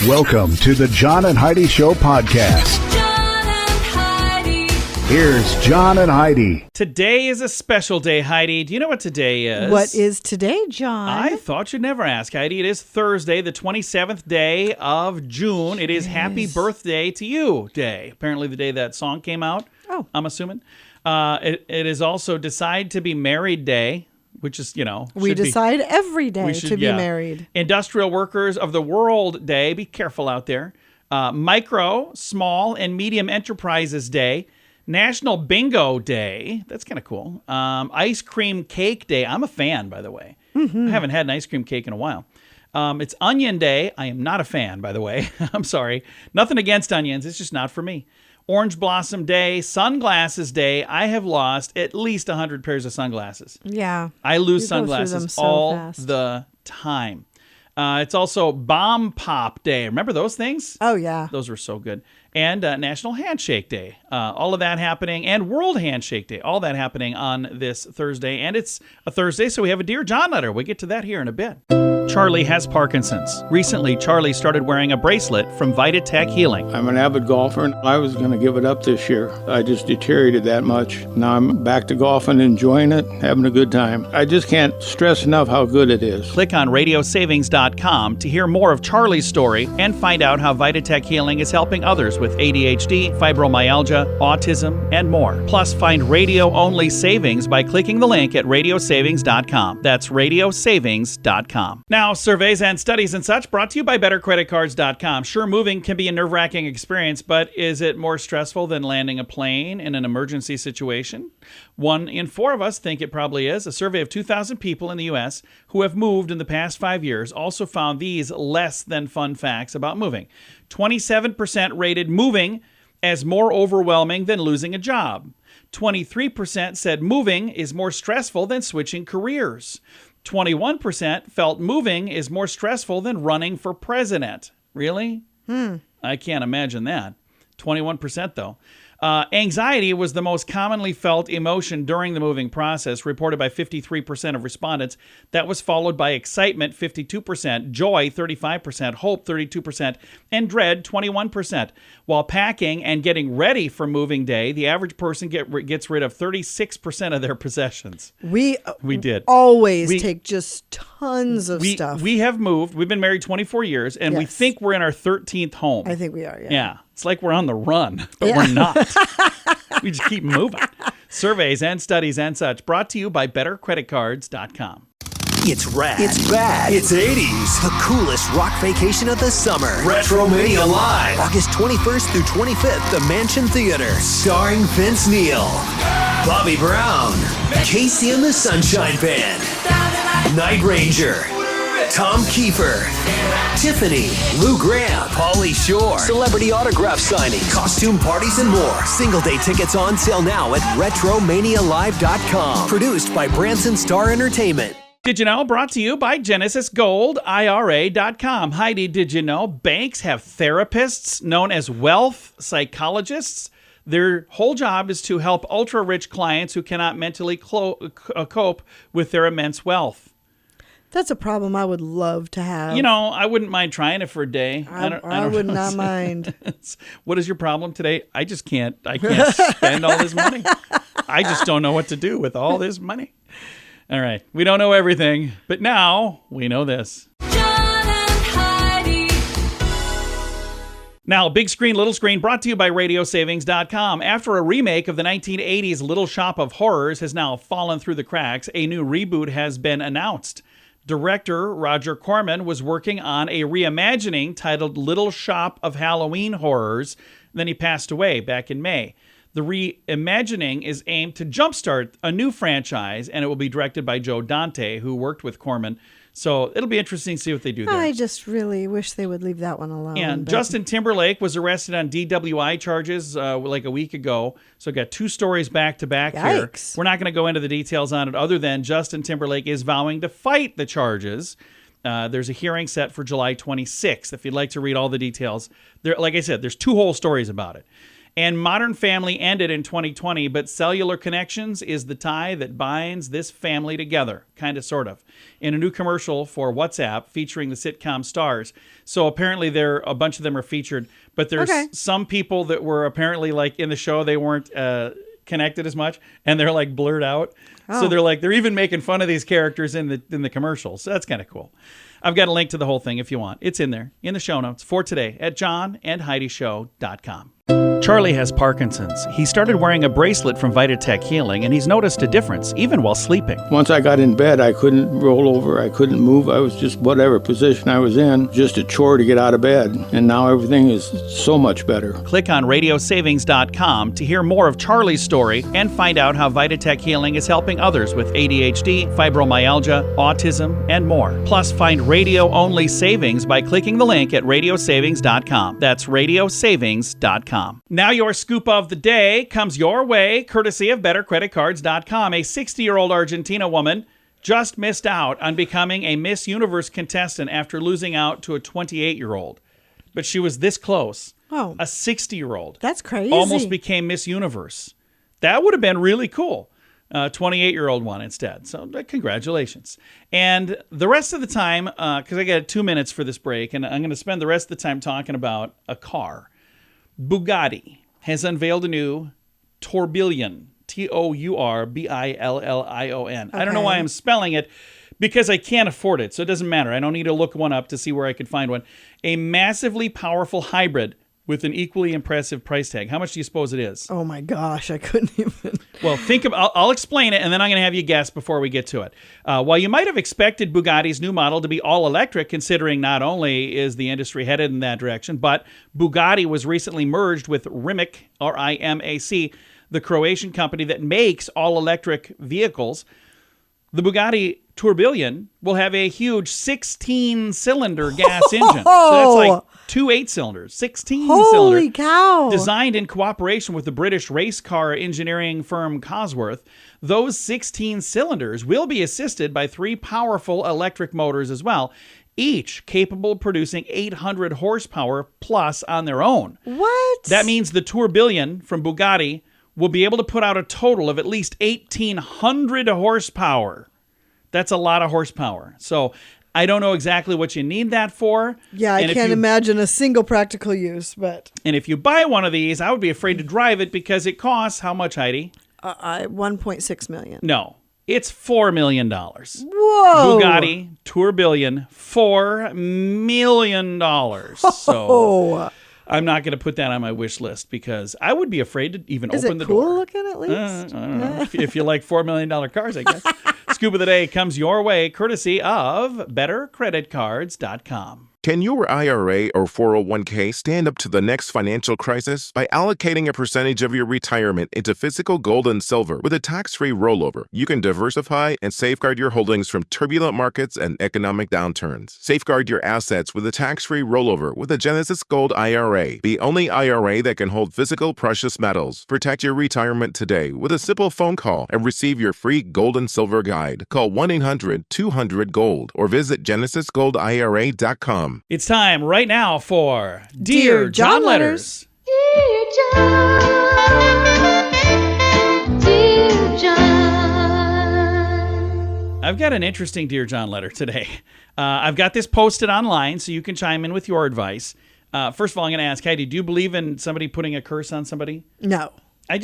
Welcome to the John and Heidi Show podcast. John and Heidi. Here's John and Heidi. Today is a special day, Heidi. Do you know what today is? What is today, John? I thought you'd never ask, Heidi. It is Thursday, the 27th day of June. It is Happy Birthday to You Day. Apparently the day that song came out, I'm assuming. It is also Decide to be Married Day, which is, we decide every day to be married. Industrial Workers of the World Day. Be careful out there. Micro, Small, and Medium Enterprises Day. National Bingo Day. That's kind of cool. Ice Cream Cake Day. I'm a fan, by the way. I haven't had an ice cream cake in a while. It's Onion Day. I am not a fan, by the way. I'm sorry. Nothing against onions. It's just not for me. Orange Blossom Day, Sunglasses Day. I have lost at least 100 pairs of sunglasses. Yeah. I lose You go through them sunglasses so all fast. the time. It's also Bomb Pop Day. Remember those things? Oh, yeah. Those were so good. And National Handshake Day. All of that happening. And World Handshake Day. All that happening on this Thursday. And it's a Thursday, so we have a Dear John letter. We'll get to that here in a bit. Charlie has Parkinson's. Recently, Charlie started wearing a bracelet from Vitatech Healing. I'm an avid golfer, and I was going to give it up this year. I just deteriorated that much. Now I'm back to golfing, enjoying it, having a good time. I just can't stress enough how good it is. Click on radiosavings.com to hear more of Charlie's story and find out how Vitatech Healing is helping others with ADHD, fibromyalgia, autism, and more. Plus, find radio-only savings by clicking the link at radiosavings.com. That's radiosavings.com. Now, surveys and studies and such brought to you by bettercreditcards.com. Sure, moving can be a nerve-wracking experience, but is it more stressful than landing a plane in an emergency situation? 1 in 4 of us think it probably is. A survey of 2,000 people in the U.S. who have moved in the past 5 years also found these less than fun facts about moving. 27% rated moving as more overwhelming than losing a job. 23% said moving is more stressful than switching careers. 21% felt moving is more stressful than running for president. Really? I can't imagine that. 21% though. Anxiety was the most commonly felt emotion during the moving process, reported by 53% of respondents. That was followed by excitement, 52%, joy, 35%, hope, 32%, and dread, 21%. While packing and getting ready for moving day, the average person gets rid of 36% of their possessions. We did. Always take just tons of stuff. We have moved. We've been married 24 years, and we think we're in our 13th home. I think we are, Yeah. It's like we're on the run, but we're not. We just keep moving. Surveys and studies and such brought to you by bettercreditcards.com. It's rad. It's bad. It's 80s. The coolest rock vacation of the summer. Retromania Live. August 21st through 25th, the Mansion Theater. Starring Vince Neil, Bobby Brown, Casey and the Sunshine Band, Night Ranger, Tom Kiefer, Tiffany, Lou Graham, Pauly Shore, celebrity autograph signing, costume parties, and more. Single day tickets on sale now at RetromaniaLive.com. Produced by Branson Star Entertainment. Did you know? Brought to you by GenesisGoldIRA.com. Heidi, did you know banks have therapists known as wealth psychologists? Their whole job is to help ultra-rich clients who cannot mentally cope with their immense wealth. That's a problem I would love to have. I wouldn't mind trying it for a day. I would not mind. What is your problem today? I can't spend all this money. I just don't know what to do with all this money. All right. We don't know everything, but now we know this. John and Heidi. Now, Big Screen, Little Screen, brought to you by radiosavings.com. After a remake of the 1980s Little Shop of Horrors has now fallen through the cracks, a new reboot has been announced. Director Roger Corman was working on a reimagining titled Little Shop of Halloween Horrors. Then he passed away back in May. The reimagining is aimed to jumpstart a new franchise, and it will be directed by Joe Dante, who worked with Corman. So it'll be interesting to see what they do there. I just really wish they would leave that one alone. And Justin Timberlake was arrested on DWI charges like a week ago. So got 2 stories back to back here. We're not going to go into the details on it other than Justin Timberlake is vowing to fight the charges. There's a hearing set for July 26th. If you'd like to read all the details, like I said, there's 2 whole stories about it. And Modern Family ended in 2020, but Cellular Connections is the tie that binds this family together, kind of, sort of, in a new commercial for WhatsApp featuring the sitcom stars. So apparently a bunch of them are featured, but there's some people that were apparently like in the show, they weren't connected as much, and they're like blurred out. So they're even making fun of these characters in the commercials. So that's kind of cool. I've got a link to the whole thing if you want. It's in there in the show notes for today at johnandheidishow.com. Charlie has Parkinson's. He started wearing a bracelet from Vitatech Healing, and he's noticed a difference, even while sleeping. Once I got in bed, I couldn't roll over. I couldn't move. I was just whatever position I was in, just a chore to get out of bed. And now everything is so much better. Click on radiosavings.com to hear more of Charlie's story and find out how Vitatech Healing is helping others with ADHD, fibromyalgia, autism, and more. Plus, find radio-only savings by clicking the link at radiosavings.com. That's radiosavings.com. Now your scoop of the day comes your way, courtesy of bettercreditcards.com. A 60-year-old Argentina woman just missed out on becoming a Miss Universe contestant after losing out to a 28-year-old. But she was this close. Oh. A 60-year-old. That's crazy. Almost became Miss Universe. That would have been really cool. 28-year-old one instead. So congratulations. And the rest of the time, because I got 2 minutes for this break, and I'm going to spend the rest of the time talking about a car. Bugatti has unveiled a new Tourbillon, Tourbillion. I don't know why I'm spelling it, because I can't afford it, so it doesn't matter. I don't need to look one up to see where I could find one. A massively powerful hybrid with an equally impressive price tag. How much do you suppose it is? Oh my gosh, I couldn't even. Well, I'll explain it, and then I'm going to have you guess before we get to it. While you might have expected Bugatti's new model to be all-electric, considering not only is the industry headed in that direction, but Bugatti was recently merged with Rimac, R-I-M-A-C, the Croatian company that makes all-electric vehicles. The Bugatti Tourbillon will have a huge 16-cylinder gas engine. So that's like 2 8-cylinders, 16-cylinder. Holy cow. Designed in cooperation with the British race car engineering firm Cosworth, those 16 cylinders will be assisted by 3 powerful electric motors as well, each capable of producing 800 horsepower plus on their own. What? That means the Tourbillon from Bugatti will be able to put out a total of at least 1,800 horsepower. That's a lot of horsepower. So I don't know exactly what you need that for. Yeah, I can't imagine a single practical use, but... And if you buy one of these, I would be afraid to drive it because it costs, how much, Heidi? $1.6 million. No, it's $4 million. Whoa! Bugatti Tourbillon, $4 million. So I'm not going to put that on my wish list because I would be afraid to even open the door. Is it cool looking at least? I don't know. If you like $4 million cars, I guess. Scoop of the day comes your way courtesy of bettercreditcards.com. Can your IRA or 401k stand up to the next financial crisis? By allocating a percentage of your retirement into physical gold and silver with a tax-free rollover, you can diversify and safeguard your holdings from turbulent markets and economic downturns. Safeguard your assets with a tax-free rollover with a Genesis Gold IRA, the only IRA that can hold physical precious metals. Protect your retirement today with a simple phone call and receive your free gold and silver guide. Call 1-800-200-GOLD or visit genesisgoldira.com. It's time right now for Dear John Letters. Dear John, Dear John. I've got an interesting Dear John letter today. I've got this posted online so you can chime in with your advice. First of all, I'm going to ask Heidi, do you believe in somebody putting a curse on somebody? No. I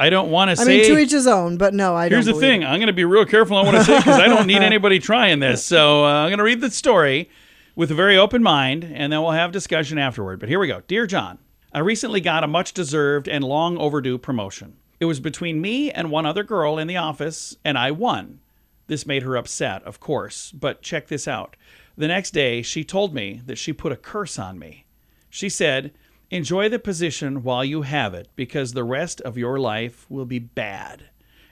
don't want to say... I mean, to each his own, but no, I don't Here's the thing. I'm going to be real careful on what I say because I don't need anybody trying this. So I'm going to read the story with a very open mind, and then we'll have discussion afterward. But here we go. Dear John, I recently got a much-deserved and long overdue promotion. It was between me and one other girl in the office, and I won. This made her upset, of course, but check this out. The next day, she told me that she put a curse on me. She said, "Enjoy the position while you have it because the rest of your life will be bad.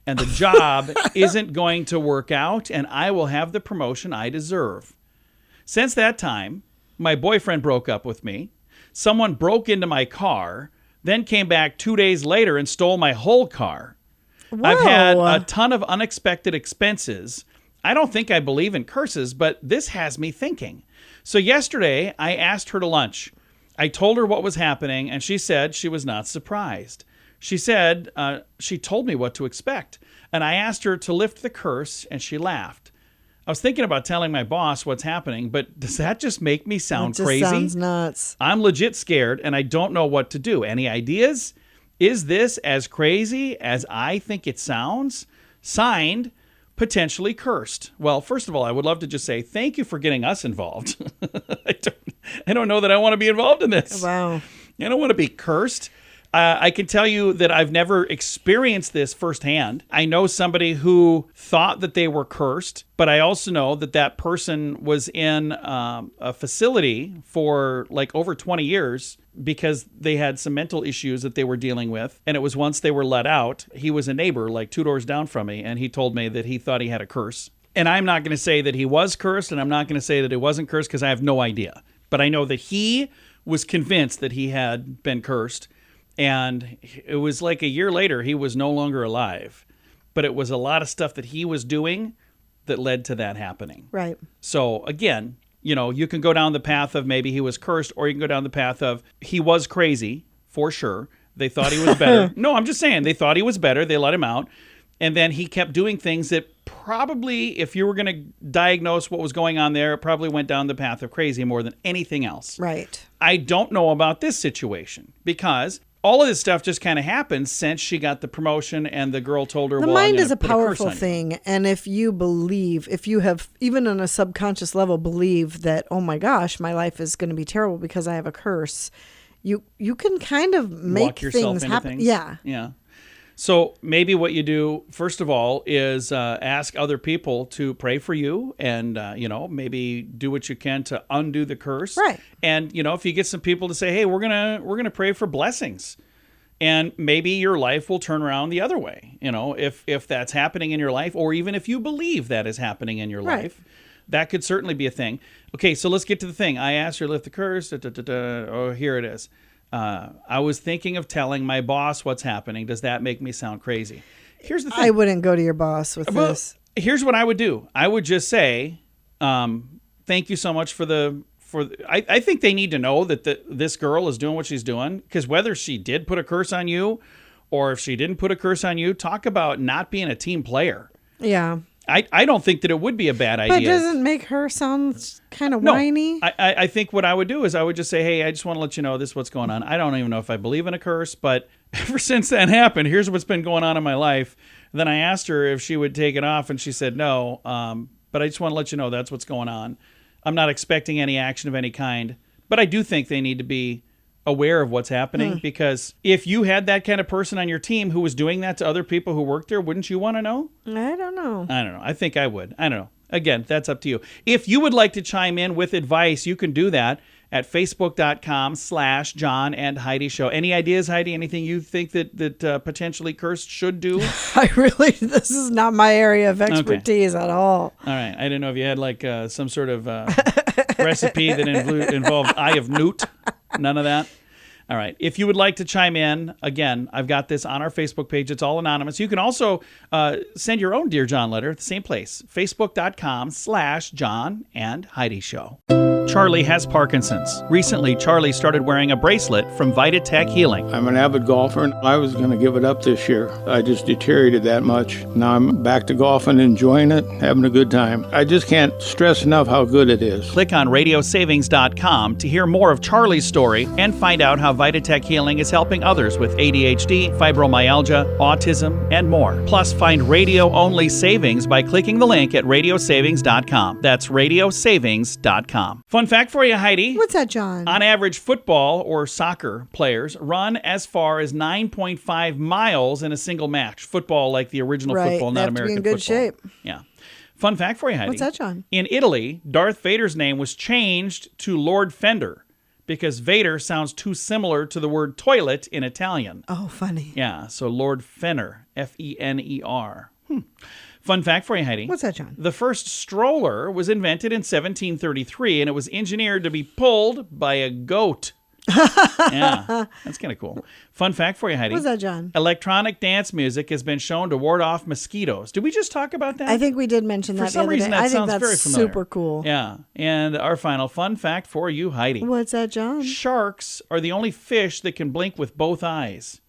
And the job isn't going to work out and I will have the promotion I deserve." Since that time, my boyfriend broke up with me. Someone broke into my car, then came back 2 days later and stole my whole car. Whoa. I've had a ton of unexpected expenses. I don't think I believe in curses, but this has me thinking. So yesterday, I asked her to lunch. I told her what was happening, and she said she was not surprised. She said she told me what to expect, and I asked her to lift the curse, and she laughed. I was thinking about telling my boss what's happening, but does that just make me sound crazy? Sounds nuts. I'm legit scared, and I don't know what to do. Any ideas? Is this as crazy as I think it sounds? Signed, Potentially Cursed. Well, first of all, I would love to just say thank you for getting us involved. I don't know that I want to be involved in this. Wow. I don't want to be cursed. I can tell you that I've never experienced this firsthand. I know somebody who thought that they were cursed, but I also know that that person was in a facility for like over 20 years because they had some mental issues that they were dealing with. And it was once they were let out, he was a neighbor like 2 doors down from me, and he told me that he thought he had a curse. And I'm not going to say that he was cursed, and I'm not going to say that it wasn't cursed because I have no idea. But I know that he was convinced that he had been cursed. And it was like a year later, he was no longer alive. But it was a lot of stuff that he was doing that led to that happening. Right. So again, you can go down the path of maybe he was cursed, or you can go down the path of he was crazy, for sure. They thought he was better. No, I'm just saying, they thought he was better. They let him out. And then he kept doing things that probably, if you were going to diagnose what was going on there, it probably went down the path of crazy more than anything else. Right. I don't know about this situation because all of this stuff just kind of happened since she got the promotion and the girl told her, the well, mind I'm is a gonna put curse powerful on you. thing. And if you believe, if you have, even on a subconscious level, believe that, oh my gosh, my life is going to be terrible because I have a curse, you can kind of make Walk yourself things into happen. things. Yeah. Yeah. So maybe what you do, first of all, is ask other people to pray for you and, maybe do what you can to undo the curse. Right. And, if you get some people to say, hey, we're gonna pray for blessings. And maybe your life will turn around the other way, if that's happening in your life, or even if you believe that is happening in your Right. life, that could certainly be a thing. Okay, so let's get to the thing. I asked her to lift the curse. Oh, here it is. I was thinking of telling my boss what's happening. Does that make me sound crazy? Here's the thing. I wouldn't go to your boss with Well, this. Here's what I would do. I would just say, thank you so much I think they need to know that this girl is doing what she's doing, because whether she did put a curse on you or if she didn't put a curse on you, talk about not being a team player. Yeah. I don't think that it would be a bad idea. But doesn't make her sound kind of No, whiny? I think what I would do is I would just say, hey, I just want to let you know this is what's going on. I don't even know if I believe in a curse, but ever since that happened, here's what's been going on in my life. Then I asked her if she would take it off, and she said no. But I just want to let you know that's what's going on. I'm not expecting any action of any kind, but I do think they need to be aware of what's happening, because if you had that kind of person on your team who was doing that to other people who worked there, wouldn't you want to know? I don't know. I don't know. I think I would. I don't know. Again, that's up to you. If you would like to chime in with advice, you can do that at facebook.com/Jon and Heidi Show. Any ideas, Heidi? Anything you think that Potentially Cursed should do? This is not my area of expertise at all. All right. I didn't know if you had like some sort of recipe that involved eye of newt. None of that. All right. If you would like to chime in, again, I've got this on our Facebook page. It's all anonymous. You can also send your own Dear John letter at the same place, facebook.com/Jon and Heidi Show. Charlie has Parkinson's. Recently, Charlie started wearing a bracelet from VitaTech Healing. I'm an avid golfer, and I was going to give it up this year. I just deteriorated that much. Now I'm back to golfing, enjoying it, having a good time. I just can't stress enough how good it is. Click on radiosavings.com to hear more of Charlie's story and find out how VitaTech Healing is helping others with ADHD, fibromyalgia, autism, and more. Plus, find radio-only savings by clicking the link at radiosavings.com. That's radiosavings.com. Fun fact for you, Heidi. What's that, John? On average, football or soccer players run as far as 9.5 miles in a single match. Football, like the original Right, football, they not have to be American in good football. shape. Yeah. Fun fact for you, Heidi. What's that, John? In Italy, Darth Vader's name was changed to Lord Fender because Vader sounds too similar to the word toilet in Italian. Oh, funny. Yeah, so Lord Fenner, Fener. Fun fact for you, Heidi. What's that, John? The first stroller was invented in 1733, and it was engineered to be pulled by a goat. Yeah, that's kind of cool. Fun fact for you, Heidi. What's that, John? Electronic dance music has been shown to ward off mosquitoes. Did we just talk about that? I think we did mention that For some the other reason, day. that I think sounds that's very familiar. super cool. Yeah. And our final fun fact for you, Heidi. What's that, John? Sharks are the only fish that can blink with both eyes.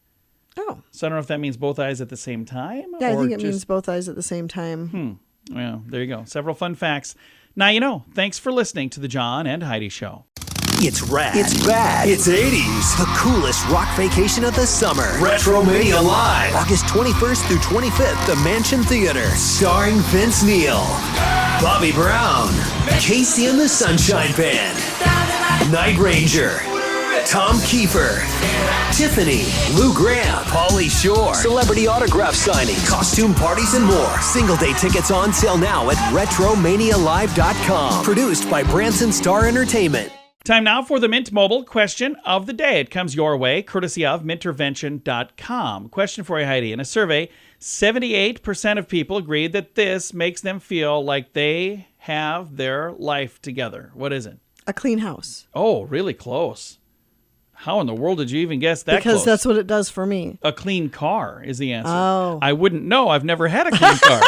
Oh. So I don't know if that means both eyes at the same time. Yeah, I or think it just- means both eyes at the same time. Well, there you go. Several fun facts. Now you know. Thanks for listening to the John and Heidi Show. It's rad. It's bad. It's 80s. The coolest rock vacation of the summer. Retromania Live. August 21st through 25th, the Mansion Theater. Starring Vince Neil, Bobby Brown, Casey and the Sunshine Band, Night Ranger, Tom Kiefer, Tiffany, Lou Graham, Pauly Shore, celebrity autograph signing, costume parties, and more. Single day tickets on sale now at RetromaniaLive.com. Produced by Branson Star Entertainment. Time now for the Mint Mobile question of the day. It comes your way, courtesy of mintervention.com. Question for you, Heidi. In a survey, 78% of people agreed that this makes them feel like they have their life together. What is it? A clean house. Oh, really close. How in the world did you even guess that Because close? that's what it does for me. A clean car is the answer. Oh. I wouldn't know. I've never had a clean car.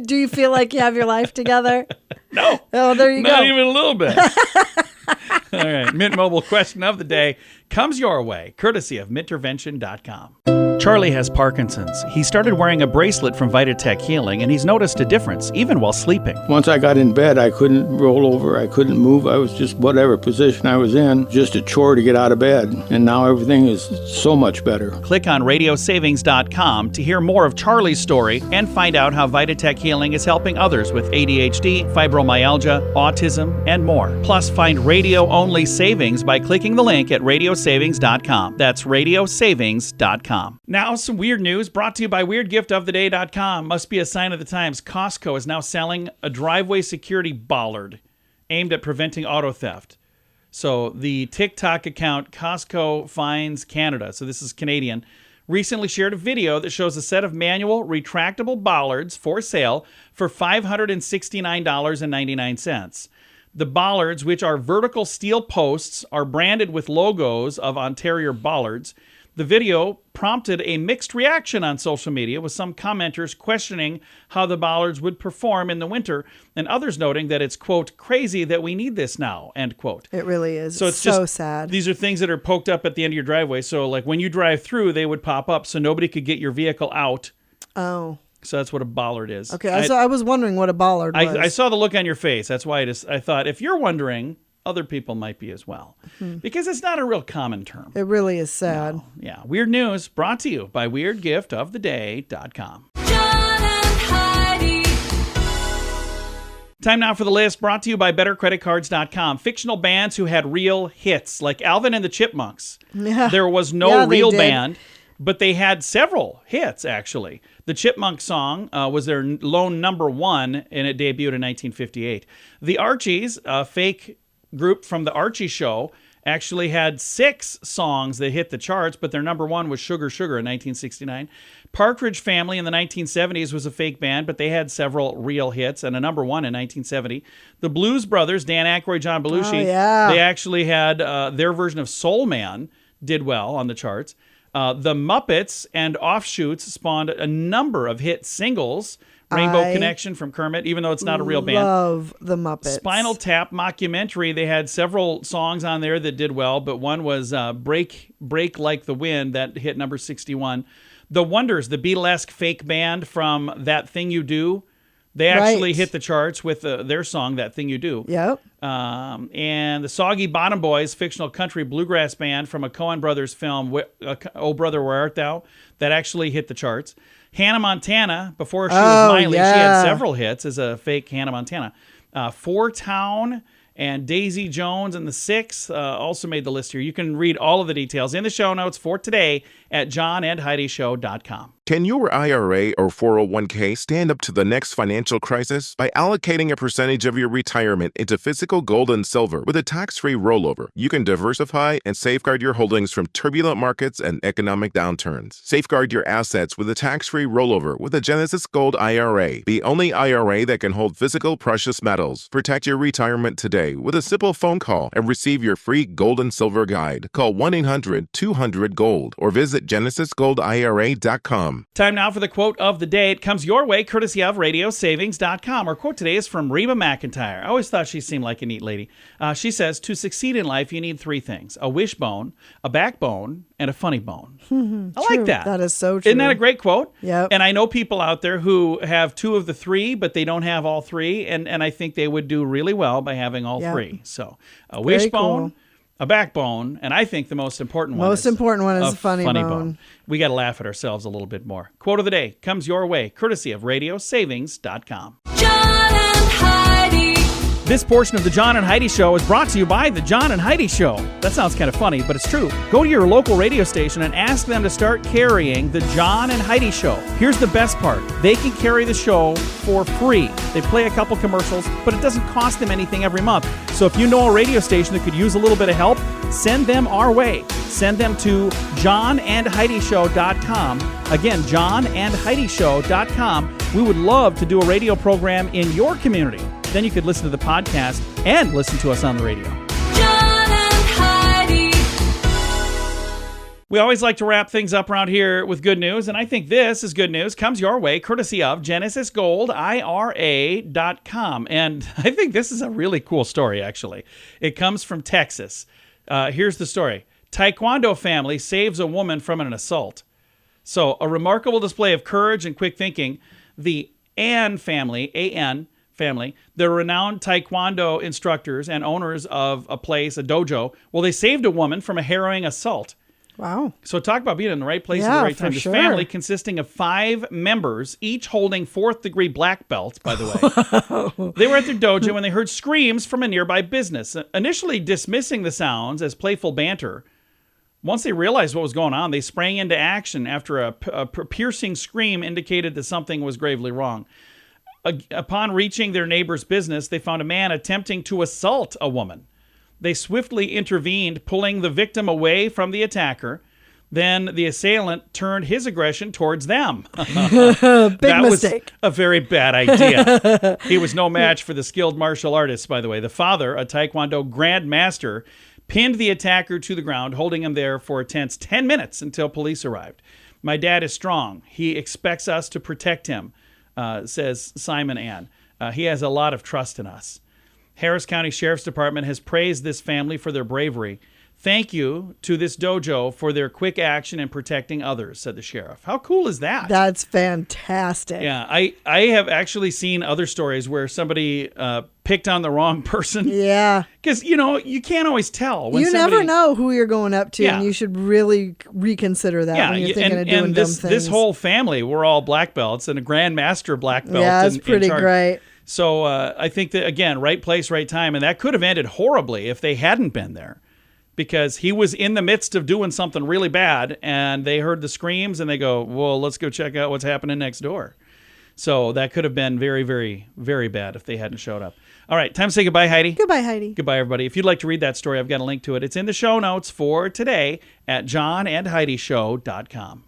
Do you feel like you have your life together? No. Oh, there you Not go. even a little bit. All right. Mint Mobile question of the day comes your way, courtesy of mintervention.com. Charlie has Parkinson's. He started wearing a bracelet from Vitatech Healing, and he's noticed a difference, even while sleeping. Once I got in bed, I couldn't roll over. I couldn't move. I was just whatever position I was in, just a chore to get out of bed. And now everything is so much better. Click on radiosavings.com to hear more of Charlie's story and find out how Vitatech Healing is helping others with ADHD, fibromyalgia, autism, and more. Plus, find radio-only savings by clicking the link at radiosavings.com. That's radiosavings.com. Now, some weird news brought to you by weirdgiftoftheday.com. Must be a sign of the times. Costco is now selling a driveway security bollard aimed at preventing auto theft. So the TikTok account Costco Finds Canada, so this is Canadian, recently shared a video that shows a set of manual retractable bollards for sale for $569.99. The bollards, which are vertical steel posts, are branded with logos of Ontario bollards. The video prompted a mixed reaction on social media, with some commenters questioning how the bollards would perform in the winter, and others noting that it's, quote, crazy that we need this now, end quote. It really is. So it's so just sad. These are things that are poked up at the end of your driveway. So like when you drive through, they would pop up so nobody could get your vehicle out. Oh. So that's what a bollard is. Okay, I was wondering what a bollard was. I saw the look on your face. That's why I thought if you're wondering, other people might be as well. Because it's not a real common term. It really is sad. Yeah. Weird news brought to you by weirdgiftoftheday.com. John and Heidi. Time now for the list brought to you by bettercreditcards.com. Fictional bands who had real hits, like Alvin and the Chipmunks. Yeah. There was no Yeah, they real did. band, but they had several hits, actually. The Chipmunk song was their lone number one, and it debuted in 1958. The Archies, a fake group from the Archie Show, actually had 6 songs that hit the charts, but their number one was Sugar Sugar in 1969. Partridge Family in the 1970s was a fake band, but they had several real hits and a number one in 1970. The Blues Brothers, Dan Aykroyd, John Belushi, Oh, yeah. they actually had their version of Soul Man did well on the charts. The Muppets and Offshoots spawned a number of hit singles. Rainbow I Connection from Kermit, even though it's not a real band. Love the Muppets. Spinal Tap Mockumentary, they had several songs on there that did well, but one was Break Like the Wind, that hit number 61. The Wonders, the Beatlesque fake band from That Thing You Do, they actually Right. hit the charts with their song, That Thing You Do. Yep. And the Soggy Bottom Boys, fictional country bluegrass band from a Coen Brothers film, Oh Brother, Where Art Thou? That actually hit the charts. Hannah Montana, before she was Miley, she had yeah. several hits as a fake Hannah Montana. Four Town and Daisy Jones and the Six also made the list here. You can read all of the details in the show notes for today at johnandheidishow.com. Can your IRA or 401k stand up to the next financial crisis? By allocating a percentage of your retirement into physical gold and silver with a tax-free rollover, you can diversify and safeguard your holdings from turbulent markets and economic downturns. Safeguard your assets with a tax-free rollover with a Genesis Gold IRA, the only IRA that can hold physical precious metals. Protect your retirement today with a simple phone call and receive your free gold and silver guide. Call 1-800-200-GOLD or visit genesisgoldira.com. Time now for the quote of the day. It comes your way courtesy of radiosavings.com. Our quote today is from Reba McEntire. I always thought she seemed like a neat lady. She says, to succeed in life, you need three things: a wishbone, a backbone, and a funny bone. I like that. That is so true. Isn't that a great quote? Yep. And I know people out there who have two of the three, but they don't have all three. And I think they would do really well by having all three. So a wishbone, cool. a backbone, and I think the most important one Most important one is a funny bone. We got to laugh at ourselves a little bit more. Quote of the day comes your way courtesy of radiosavings.com. John and Heidi. This portion of the John and Heidi Show is brought to you by the John and Heidi Show. That sounds kind of funny, but it's true. Go to your local radio station and ask them to start carrying the John and Heidi Show. Here's the best part. They can carry the show for free. They play a couple commercials, but it doesn't cost them anything every month. So if you know a radio station that could use a little bit of help, send them our way. Send them to johnandheidishow.com. Again, johnandheidishow.com. We would love to do a radio program in your community. Then you could listen to the podcast and listen to us on the radio. John and Heidi. We always like to wrap things up around here with good news, and I think this is good news. Comes your way courtesy of GenesisGoldIRA.com. And I think this is a really cool story, actually. It comes from Texas. Here's the story. Taekwondo family saves a woman from an assault. So, a remarkable display of courage and quick thinking. The An family, A-N family, they're renowned Taekwondo instructors and owners of a place, a dojo. Well, they saved a woman from a harrowing assault. Wow. So talk about being in the right place at the right time. This family consisting of 5 members, each holding 4th-degree black belts, by the way. They were at their dojo when they heard screams from a nearby business, initially dismissing the sounds as playful banter. Once they realized what was going on, they sprang into action after a piercing scream indicated that something was gravely wrong. Upon reaching their neighbor's business, they found a man attempting to assault a woman. They swiftly intervened, pulling the victim away from the attacker. Then the assailant turned his aggression towards them. Big mistake. Was a very bad idea. He was no match for the skilled martial artists, by the way. The father, a Taekwondo grandmaster, pinned the attacker to the ground, holding him there for a tense 10 minutes until police arrived. My dad is strong. He expects us to protect him, says Simon Ann. He has a lot of trust in us. Harris County Sheriff's Department has praised this family for their bravery. Thank you to this dojo for their quick action in protecting others, said the sheriff. How cool is that? That's fantastic. Yeah, I have actually seen other stories where somebody picked on the wrong person. Yeah. Because, you can't always tell. When you never know who you're going up to, Yeah. and you should really reconsider that when you're thinking of doing dumb things. This whole family were all black belts and a grandmaster black belt. Yeah, it's pretty great. So I think that, again, right place, right time. And that could have ended horribly if they hadn't been there. Because he was in the midst of doing something really bad, and they heard the screams, and they go, well, let's go check out what's happening next door. So that could have been very, very, very bad if they hadn't showed up. All right, time to say goodbye, Heidi. Goodbye, Heidi. Goodbye, everybody. If you'd like to read that story, I've got a link to it. It's in the show notes for today at johnandheidishow.com.